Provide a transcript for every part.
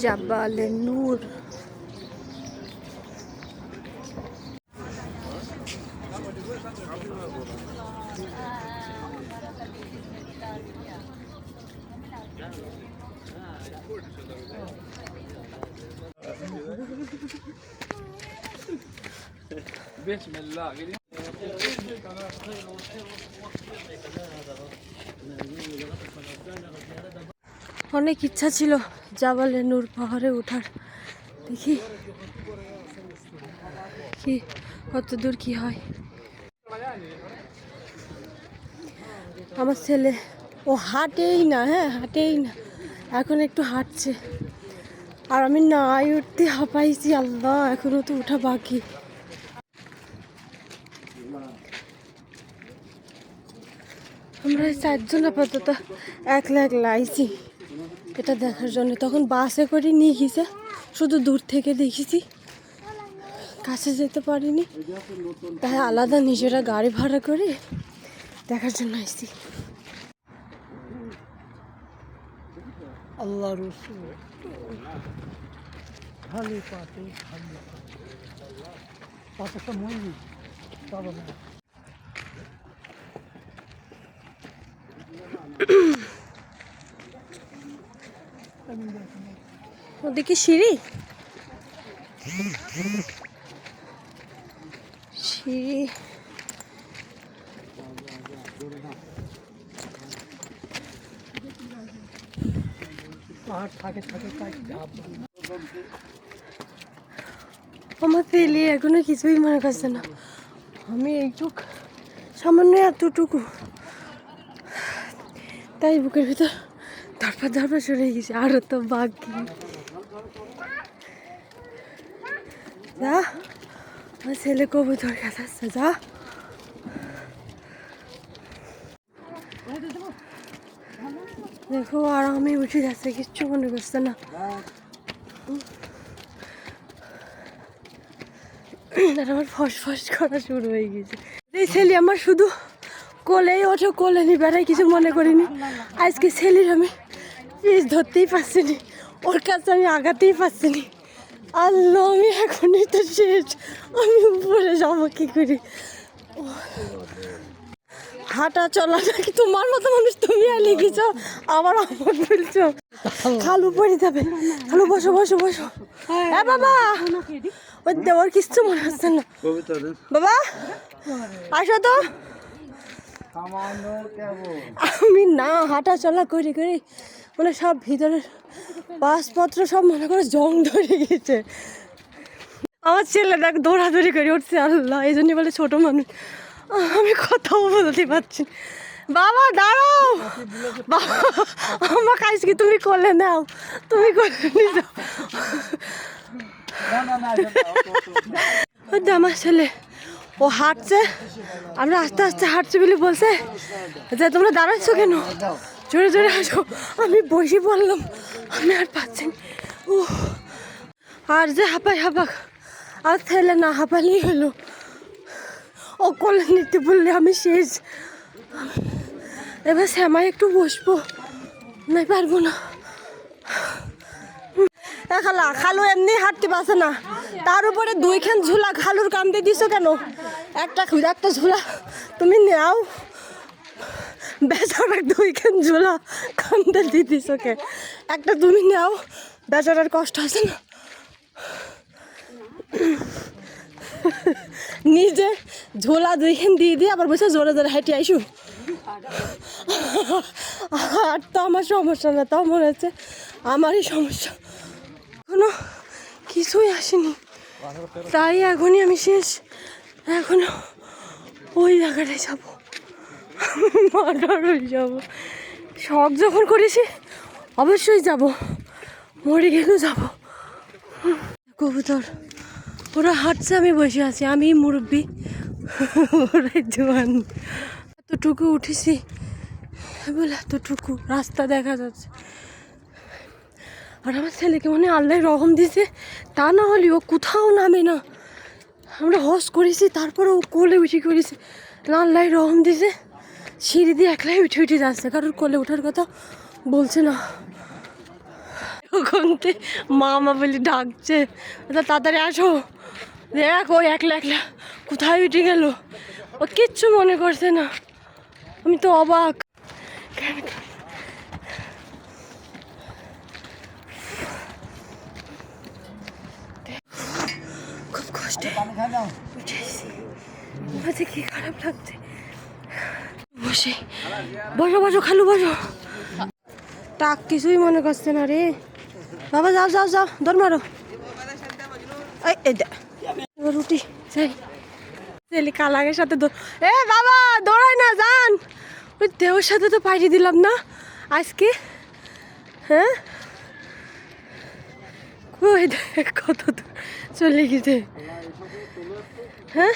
জাবালে নূর। অনেক ইচ্ছা ছিল জাবালে নূর পাহাড়ে ওঠার, দেখি কি কত দূর কি হয়। আমার ছেলে ও হাঁটেই না, হ্যাঁ হাঁটেই না, এখন একটু হাঁটছে আর আমি নাই উঠতে হাঁপাইছি। আল্লাহ, এখনো তো উঠা বাকি। আমরা 4 জন আপাতত একলা একলা আইছি এটা দেখার জন্য। তখন বাসে করে নিয়ে গেছে, শুধু দূর থেকে দেখেছি, কাছে যেতে পারিনি, তাই আলাদা নিজেরা গাড়ি ভাড়া করে দেখার জন্য আইছি। আল্লাহ রসুল খালি পাতে খালি পাতে মন্দির পাবো না। ওদিকে সিঁড়ি, সিঁড়ি আমার ছেলে এখনো কিছুই মনে করছে না। আমি এইটুক সামান্য এতটুকু, তাই বুকের ভিতর ধরপা ধরপা সরে গেছে, আরো তো বাকি। যা, আমার ছেলে কবুতর কাছে যা। দেখো আরামে উঠে যাচ্ছে, কিচ্ছু মনে করছে না। আমার ফস ফস করা শুরু হয়ে গেছে। এই ছেলে আমার শুধু কোলেই ওঠো, কোলে নি বেড়াই, কিছু মনে করিনি। আজকে ছেলের আমি পিস ধরতেই পারছিনি, ওর কাছে আমি আগাতেই পারছিনি। আল্লাহ, আমি এখনই তো শেষ, আমি উপরে যাবো কি করে? হাঁটা চলা নাকি তোমার মতো মানুষ, তুমি আর লিখেছ, আবার আমার বলছো। খালু পড়ে যাবে, খালু বসো বসো বসো। হ্যাঁ বাবা, ওই দেওয়ার কিচ্ছু মনে হচ্ছে না। বাবা আসো তো। আমি না হাঁটা চলা করি করি মানে সব ভিতরের বাসপত্র সব মনে করে জং ধরে গেছে। আমার ছেলে দেখ দৌড়াদৌড়ি করে উঠছে। আল্লাহ, এই জন্য বলে ছোট মানুষ, আমি কথাও বলতে পারছি। বাবা দাঁড়াও, বাবা আমার কাজ কি, তুমি করলে নাও, তুমি করলে নিয়ে যাও। আমার ছেলে ও হাঁটছে, আমরা আস্তে আস্তে হাঁটছি বলে বলছে যে তোমরা দাঁড়াচ্ছ কেন, জোরে জোরে আসো। আমি বসে পড়লাম, আমি আর পাচ্ছি না। ও আর যে হাঁপাই হাঁপাক, আর ছেলে না হাঁপালেই হলো। ও কোলে নিতে বললে আমি শেষ। এবার শ্যামায় একটু বসবো, নাই পারবো না। খালা, খালু এমনি হাঁটতে পারছে না, তার উপরে 2খান ঝুলা খালুর কান্দে দিছো কেন? একটা ঝুলা তুমি নেও, বেচারার 2খান ঝুলা কান্দে দিয়ে দিছো কে? একটা তুমি নেও, বেচারার কষ্ট আছে না। নিজে ঝোলা 2খান দিয়ে দিয়ে আবার বসে জোরে জোরে হেঁটে আইসু। আর তো আমার সমস্যা না, তাও মনে হচ্ছে আমারই সমস্যা। এখনো কিছুই আসেনি, তাই এখনই আমি শেষ। এখনো ওই জায়গাটায় যাবো, মার্ডার হয়ে যাবো। শখ যখন করেছি অবশ্যই যাব, মরে গেলেও যাবো। কবুতর ওরা হাঁটছে, আমি বসে আছি, আমি মুরব্বি, ওরাই জোয়ান। এতটুকু উঠেছি বলে এতটুকু রাস্তা দেখা যাচ্ছে। আর আমার ছেলেকে মনে আল্লাহ রহম দিছে, তা না হলে ও কোথাও নামে না। আমরা হস করেছি, তারপরে ও কোলে উঠে করেছে, লাল্লাই রহম দিছে, সিঁড়ি দিয়ে একলাই উঠে উঠে যাচ্ছে, কারোর কোলে ওঠার কথা বলছে না। ওখান থেকে মামা বলে ডাকছে, তাড়াতাড়ি আসো, দেখ ও একলা একলা কোথায় উঠে গেল, ও কিচ্ছু মনে করছে না। আমি তো অবাক। খুব কষ্টে উঠেছি, মাঝে কি খারাপ লাগছে। বসে বসো বসো খালু বসো। টাক কিছুই মনে করছে না রে বাবা, যাও যাও যাও দৌড় মারো। রুটি সেই কালাগের সাথে এ বাবা দৌড়াই না, যান। ওই দেওর সাথে তো পাইয়ে দিলাম না আজকে। হ্যাঁ ওই দেখ কত দূর চলে গেছে। হ্যাঁ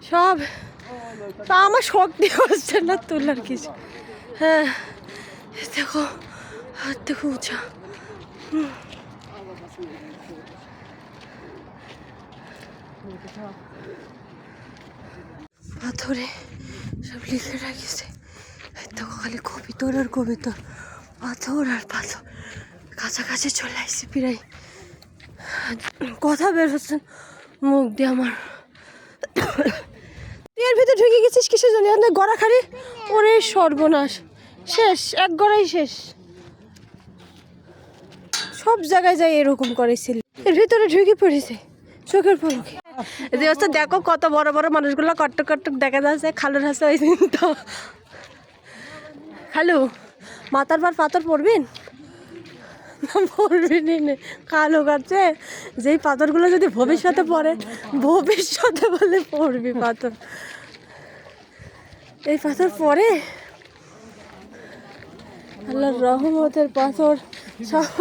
সব তা আমার শক্তি হচ্ছে না তোলার কিছু। হ্যাঁ দেখো হাত দেখো উঁচা। পাথরে সব লিখে রাখিছে, দেখো খালি কবিতর আর কবিতর, পাথর আর পাথর, কাছাকাছি চলে আসছি প্রায়, কথা বের হচ্ছে মুখ দিয়ে আমার। এর ভিতরে ঢুকে গেছিস কিসের জন্য? আমাদের গড়া খালি, ওরে সর্বনাশ, শেষ এক গড়াই শেষ। সব জায়গায় যাই এরকম করেছিল, এর ভিতরে ঢুকে পড়েছে চোখের পলকে। যে অবস্থা দেখো কত বড় বড় মানুষগুলো কট্টক কট্টক দেখা যাচ্ছে। খালুর হাসে ওই দিন তো, খালু মাথার পর পাথর পড়বেন না? পড়বেনই না, কালো কাটছে। যেই পাথরগুলো যদি ভবিষ্যতে পড়ে, ভবিষ্যতে বলে পড়বি পাথর, এই পাথর পড়ে আল্লাহর রহমতের পাথর সব।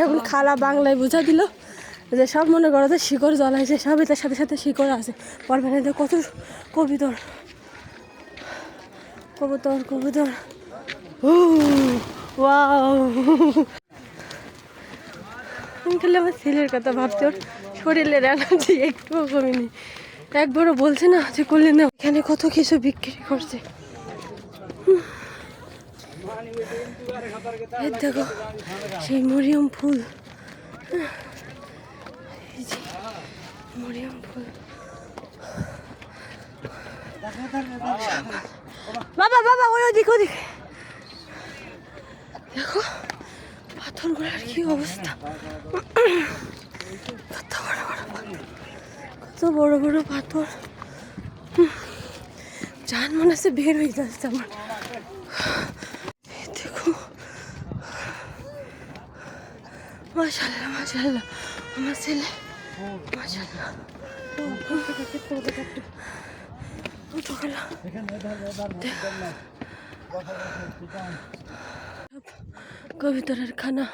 এখন খালা বাংলায় বুঝা দিল যে সব মনে করো যে শিকড় জ্বলাইছে, সব এটার সাথে সাথে শিকড় আছে। পড়বে না কত কবিতর কবুতর কবুতর। খালি আমার ছেলের কথা ভাবছি, ওর শরীরের এনার্জি একটুও কমেনি। একবারও বলছে না যে করলে না। এখানে কত কিছু বিক্রি করছে। দেখো সেই মরিয়ম ফুল, মরিয়ম ফুল। বাবা বাবা ওই ওদিক ওদিক দেখো পাথরগুলোর কি অবস্থা। কত বড় বড় পাথর, জান মনে হচ্ছে বের হয়ে যাচ্ছে আমার। দেখো মাশাআল্লাহ মাশাআল্লাহ, আমার ছেলে মাশাআল্লাহ। কবিতরের খানা,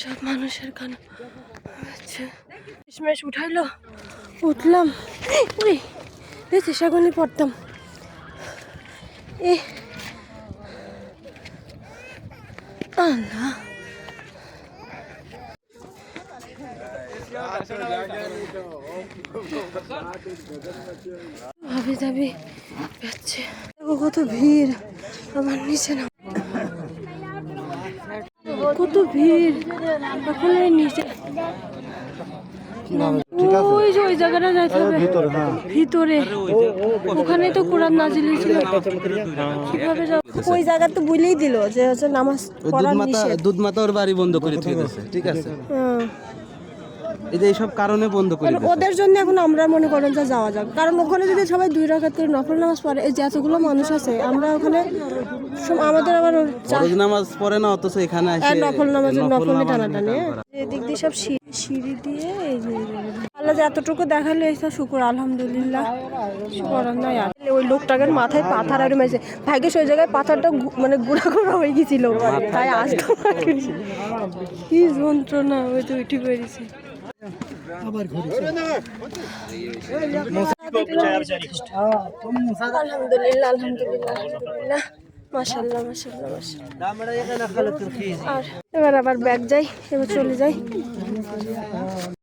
সব মানুষের খানা। আচ্ছা শেষমেশ উঠাইলো, উঠলাম। দেখছি সেগুনি পড়তাম। আল্লাহ ভাবে যাবে যাচ্ছে, কত ভিড় আমার নিচে না, কত ভিড় এখন নিচে। ওই যে ওই জায়গাটা যাইতে হবে ভিতরে, ওখানে তো কোরআন নাজিল হয়েছিল। কিভাবে যাব? ওই জায়গা তো বলেই দিল যে হচ্ছে নামাজ পড়ার নিষেধ। দুধ মাতা ওর বাড়ি বন্ধ করে দিয়েছে, ঠিক আছে? এই যে এইসব কারণে বন্ধ করে দিয়েছে ওদের জন্য। এখন আমরা মনে করেন যে যাওয়া যাক, কারণ ওখানে যদি সবাই 2 রাকাতের নফল নামাজ পড়ে, এই যে এতগুলো মানুষ আছে, আমরা ওখানে আমাদের আবার ফরজ নামাজ পড়ে না, অথচ এখানে এসে নফল নামাজের নফলে টানাটানি। এদিক দিয়ে সব সিঁড়ি দিয়ে এই যে আল্লাহ যে এতটুকু দেখালে শুকুর আলহামদুলিল্লাহ, করার নাই আর। ওই লোকটাকে মাথায় পাথর আর মেরেছে, ভাগ্যে সেই জায়গায় পাথরটা মানে গুঁড়া গুঁড়া হয়ে গেছিল, তাই আসতো কি যন্ত্রণা। ওই তো উঠে বেরিয়েছে আবার ঘুরে। আলহামদুলিল্লাহ আলহামদুলিল্লাহ আলহামদুলিল্লাহ, মাশাআল্লাহ মাশাআল্লাহ মাশাআল্লাহ। আর এবার আবার ব্যাগ যাই, এবার চলে যাই।